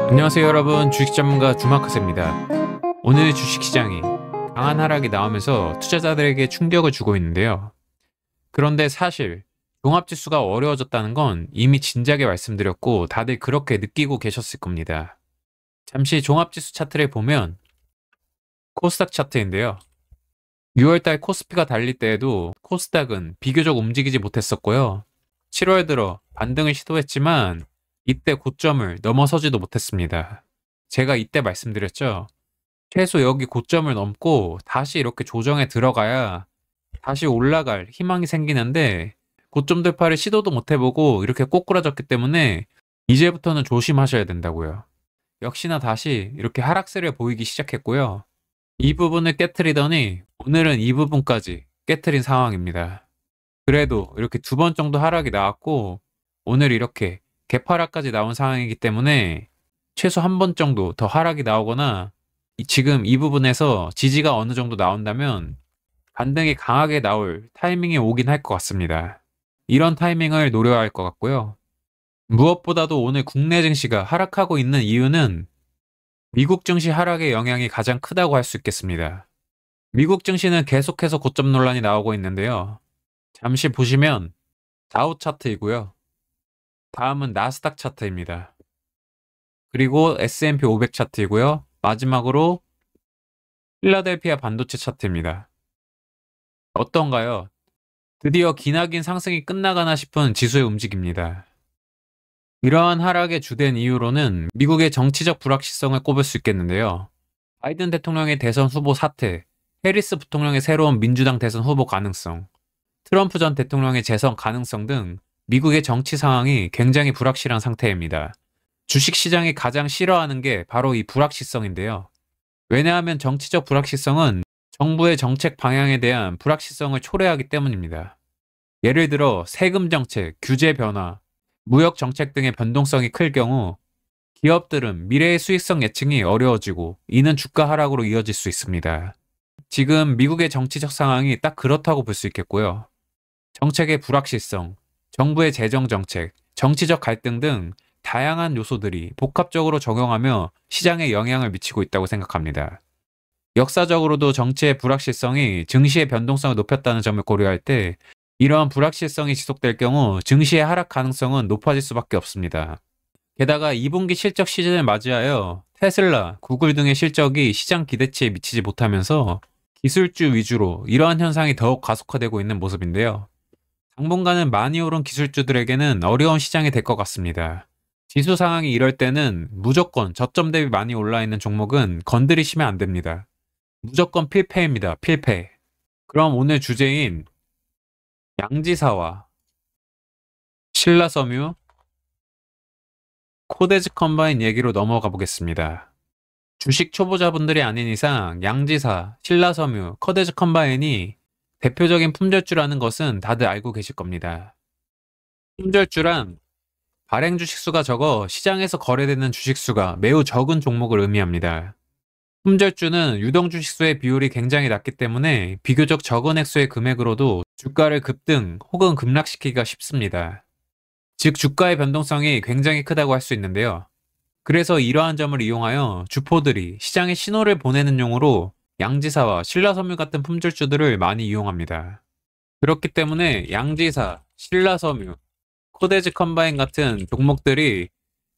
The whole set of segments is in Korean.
안녕하세요 여러분, 주식 전문가 주마카세입니다. 오늘 주식시장이 강한 하락이 나오면서 투자자들에게 충격을 주고 있는데요. 그런데 사실 종합지수가 어려워졌다는 건 이미 진작에 말씀드렸고 다들 그렇게 느끼고 계셨을 겁니다. 잠시 종합지수 차트를 보면 코스닥 차트인데요. 6월달 코스피가 달릴 때에도 코스닥은 비교적 움직이지 못했었고요. 7월 들어 반등을 시도했지만 이때 고점을 넘어서지도 못했습니다. 제가 이때 말씀드렸죠. 최소 여기 고점을 넘고 다시 이렇게 조정에 들어가야 다시 올라갈 희망이 생기는데 고점 돌파를 시도도 못 해보고 이렇게 꼬꾸라졌기 때문에 이제부터는 조심하셔야 된다고요. 역시나 다시 이렇게 하락세를 보이기 시작했고요. 이 부분을 깨트리더니 오늘은 이 부분까지 깨트린 상황입니다. 그래도 이렇게 두 번 정도 하락이 나왔고 오늘 이렇게 개파락까지 나온 상황이기 때문에 최소 한 번 정도 더 하락이 나오거나 지금 이 부분에서 지지가 어느 정도 나온다면 반등이 강하게 나올 타이밍이 오긴 할 것 같습니다. 이런 타이밍을 노려야 할 것 같고요. 무엇보다도 오늘 국내 증시가 하락하고 있는 이유는 미국 증시 하락의 영향이 가장 크다고 할 수 있겠습니다. 미국 증시는 계속해서 고점 논란이 나오고 있는데요. 잠시 보시면 다우 차트이고요. 다음은 나스닥 차트입니다. 그리고 S&P 500 차트이고요. 마지막으로 필라델피아 반도체 차트입니다. 어떤가요? 드디어 기나긴 상승이 끝나가나 싶은 지수의 움직임입니다. 이러한 하락의 주된 이유로는 미국의 정치적 불확실성을 꼽을 수 있겠는데요. 바이든 대통령의 대선 후보 사퇴, 해리스 부통령의 새로운 민주당 대선 후보 가능성, 트럼프 전 대통령의 재선 가능성 등 미국의 정치 상황이 굉장히 불확실한 상태입니다. 주식시장이 가장 싫어하는 게 바로 이 불확실성인데요. 왜냐하면 정치적 불확실성은 정부의 정책 방향에 대한 불확실성을 초래하기 때문입니다. 예를 들어 세금 정책, 규제 변화, 무역 정책 등의 변동성이 클 경우 기업들은 미래의 수익성 예측이 어려워지고 이는 주가 하락으로 이어질 수 있습니다. 지금 미국의 정치적 상황이 딱 그렇다고 볼 수 있겠고요. 정책의 불확실성, 정부의 재정 정책, 정치적 갈등 등 다양한 요소들이 복합적으로 적용하며 시장에 영향을 미치고 있다고 생각합니다. 역사적으로도 정치의 불확실성이 증시의 변동성을 높였다는 점을 고려할 때 이러한 불확실성이 지속될 경우 증시의 하락 가능성은 높아질 수밖에 없습니다. 게다가 2분기 실적 시즌을 맞이하여 테슬라, 구글 등의 실적이 시장 기대치에 미치지 못하면서 기술주 위주로 이러한 현상이 더욱 가속화되고 있는 모습인데요. 당분간은 많이 오른 기술주들에게는 어려운 시장이 될 것 같습니다. 지수 상황이 이럴 때는 무조건 저점 대비 많이 올라있는 종목은 건드리시면 안 됩니다. 무조건 필패입니다. 필패. 그럼 오늘 주제인 양지사와 신라섬유, 코데즈 컴바인 얘기로 넘어가 보겠습니다. 주식 초보자분들이 아닌 이상 양지사, 신라섬유, 코데즈 컴바인이 대표적인 품절주라는 것은 다들 알고 계실 겁니다. 품절주란 발행 주식수가 적어 시장에서 거래되는 주식수가 매우 적은 종목을 의미합니다. 품절주는 유동 주식수의 비율이 굉장히 낮기 때문에 비교적 적은 액수의 금액으로도 주가를 급등 혹은 급락시키기가 쉽습니다. 즉 주가의 변동성이 굉장히 크다고 할 수 있는데요. 그래서 이러한 점을 이용하여 주포들이 시장에 신호를 보내는 용으로 양지사와 신라섬유 같은 품절주들을 많이 이용합니다. 그렇기 때문에 양지사, 신라섬유, 코데즈 컴바인 같은 종목들이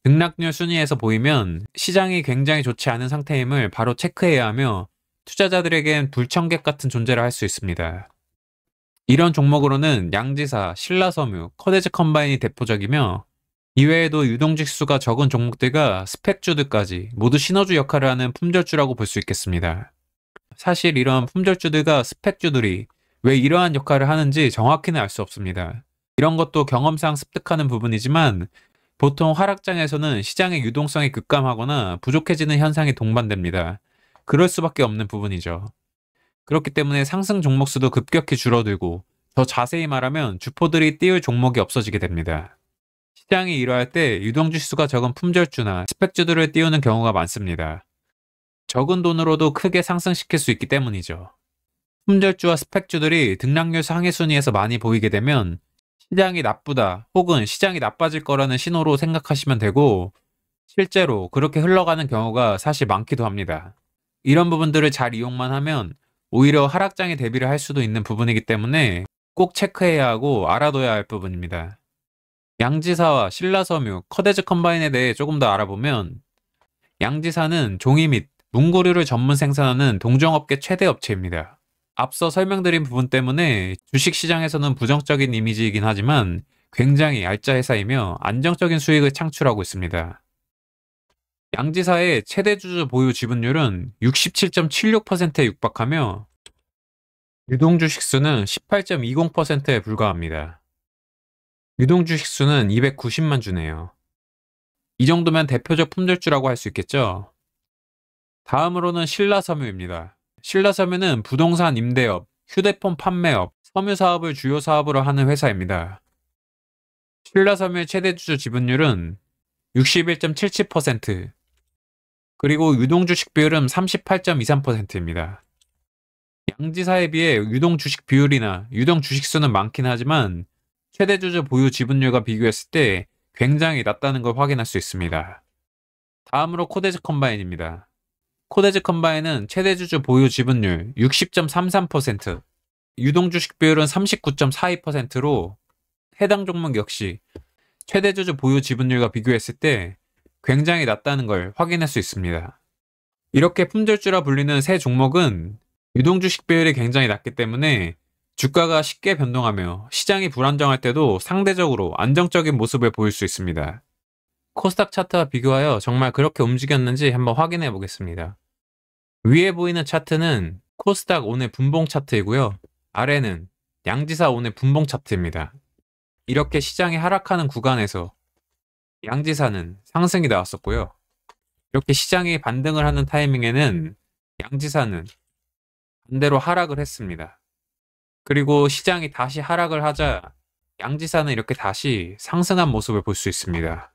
등락률 순위에서 보이면 시장이 굉장히 좋지 않은 상태임을 바로 체크해야 하며 투자자들에겐 불청객 같은 존재를 할 수 있습니다. 이런 종목으로는 양지사, 신라섬유, 코데즈 컴바인이 대표적이며 이외에도 유동지수가 적은 종목들과 스펙주들까지 모두 신호주 역할을 하는 품절주라고 볼 수 있겠습니다. 사실 이런 품절주들과 스펙주들이 왜 이러한 역할을 하는지 정확히는 알 수 없습니다. 이런 것도 경험상 습득하는 부분이지만 보통 하락장에서는 시장의 유동성이 급감하거나 부족해지는 현상이 동반됩니다. 그럴 수밖에 없는 부분이죠. 그렇기 때문에 상승 종목수도 급격히 줄어들고 더 자세히 말하면 주포들이 띄울 종목이 없어지게 됩니다. 시장이 이러할 때 유동지수가 적은 품절주나 스펙주들을 띄우는 경우가 많습니다. 적은 돈으로도 크게 상승시킬 수 있기 때문이죠. 품절주와 스펙주들이 등락률 상위 순위에서 많이 보이게 되면 시장이 나쁘다 혹은 시장이 나빠질 거라는 신호로 생각하시면 되고 실제로 그렇게 흘러가는 경우가 사실 많기도 합니다. 이런 부분들을 잘 이용만 하면 오히려 하락장에 대비를 할 수도 있는 부분이기 때문에 꼭 체크해야 하고 알아둬야 할 부분입니다. 양지사와 신라섬유, 커데즈 컴바인에 대해 조금 더 알아보면, 양지사는 종이 및 문구류를 전문 생산하는 동종업계 최대 업체입니다. 앞서 설명드린 부분 때문에 주식시장에서는 부정적인 이미지이긴 하지만 굉장히 얄짜 회사이며 안정적인 수익을 창출하고 있습니다. 양지사의 최대 주주 보유 지분율은 67.76%에 육박하며 유동주식 수는 18.20%에 불과합니다. 유동주식 수는 290만 주네요. 이 정도면 대표적 품절주라고 할 수 있겠죠. 다음으로는 신라섬유입니다. 신라섬유는 부동산 임대업, 휴대폰 판매업, 섬유 사업을 주요 사업으로 하는 회사입니다. 신라섬유의 최대 주주 지분율은 61.77%, 그리고 유동주식 비율은 38.23%입니다. 양지사에 비해 유동주식 비율이나 유동주식 수는 많긴 하지만 최대 주주 보유 지분율과 비교했을 때 굉장히 낮다는 걸 확인할 수 있습니다. 다음으로 코데즈 컴바인입니다. 코데즈 컴바인은 최대 주주 보유 지분율 60.33%, 유동주식 비율은 39.42%로 해당 종목 역시 최대 주주 보유 지분율과 비교했을 때 굉장히 낮다는 걸 확인할 수 있습니다. 이렇게 품절주라 불리는 세 종목은 유동주식 비율이 굉장히 낮기 때문에 주가가 쉽게 변동하며 시장이 불안정할 때도 상대적으로 안정적인 모습을 보일 수 있습니다. 코스닥 차트와 비교하여 정말 그렇게 움직였는지 한번 확인해 보겠습니다. 위에 보이는 차트는 코스닥 오늘 분봉 차트이고요. 아래는 양지사 오늘 분봉 차트입니다. 이렇게 시장이 하락하는 구간에서 양지사는 상승이 나왔었고요. 이렇게 시장이 반등을 하는 타이밍에는 양지사는 반대로 하락을 했습니다. 그리고 시장이 다시 하락을 하자 양지사는 이렇게 다시 상승한 모습을 볼 수 있습니다.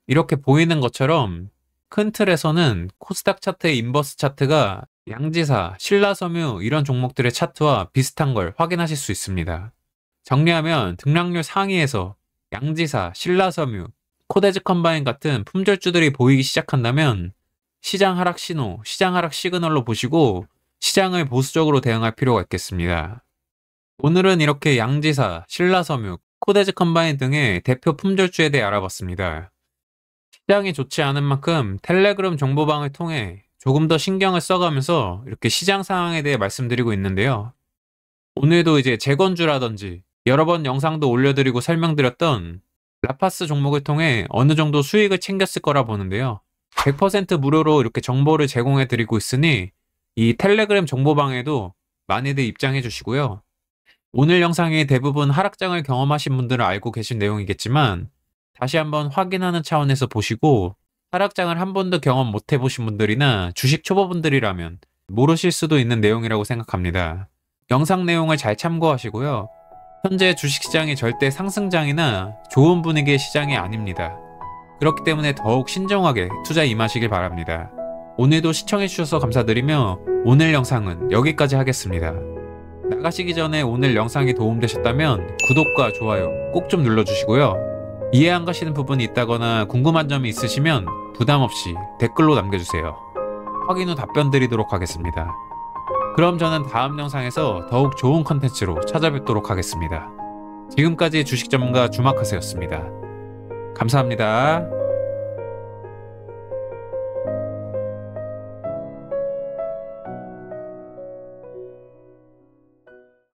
이렇게 보이는 것처럼 큰 틀에서는 코스닥 차트의 인버스 차트가 양지사, 신라섬유 이런 종목들의 차트와 비슷한 걸 확인하실 수 있습니다. 정리하면 등락률 상위에서 양지사, 신라섬유, 코데즈 컴바인 같은 품절주들이 보이기 시작한다면 시장 하락 신호, 시장 하락 시그널로 보시고 시장을 보수적으로 대응할 필요가 있겠습니다. 오늘은 이렇게 양지사, 신라섬유, 코데즈 컴바인 등의 대표 품절주에 대해 알아봤습니다. 시장이 좋지 않은 만큼 텔레그램 정보방을 통해 조금 더 신경을 써가면서 이렇게 시장 상황에 대해 말씀드리고 있는데요. 오늘도 이제 재건주라든지 여러 번 영상도 올려드리고 설명드렸던 라파스 종목을 통해 어느 정도 수익을 챙겼을 거라 보는데요. 100% 무료로 이렇게 정보를 제공해 드리고 있으니 이 텔레그램 정보방에도 많이들 입장해 주시고요. 오늘 영상이 대부분 하락장을 경험하신 분들은 알고 계신 내용이겠지만 다시 한번 확인하는 차원에서 보시고 하락장을 한 번도 경험 못 해보신 분들이나 주식 초보분들이라면 모르실 수도 있는 내용이라고 생각합니다. 영상 내용을 잘 참고하시고요. 현재 주식시장이 절대 상승장이나 좋은 분위기의 시장이 아닙니다. 그렇기 때문에 더욱 신중하게 투자에 임하시길 바랍니다. 오늘도 시청해주셔서 감사드리며 오늘 영상은 여기까지 하겠습니다. 나가시기 전에 오늘 영상이 도움되셨다면 구독과 좋아요 꼭 좀 눌러주시고요. 이해 안 가시는 부분이 있다거나 궁금한 점이 있으시면 부담없이 댓글로 남겨주세요. 확인 후 답변 드리도록 하겠습니다. 그럼 저는 다음 영상에서 더욱 좋은 컨텐츠로 찾아뵙도록 하겠습니다. 지금까지 주식전문가 주마카세였습니다. 감사합니다.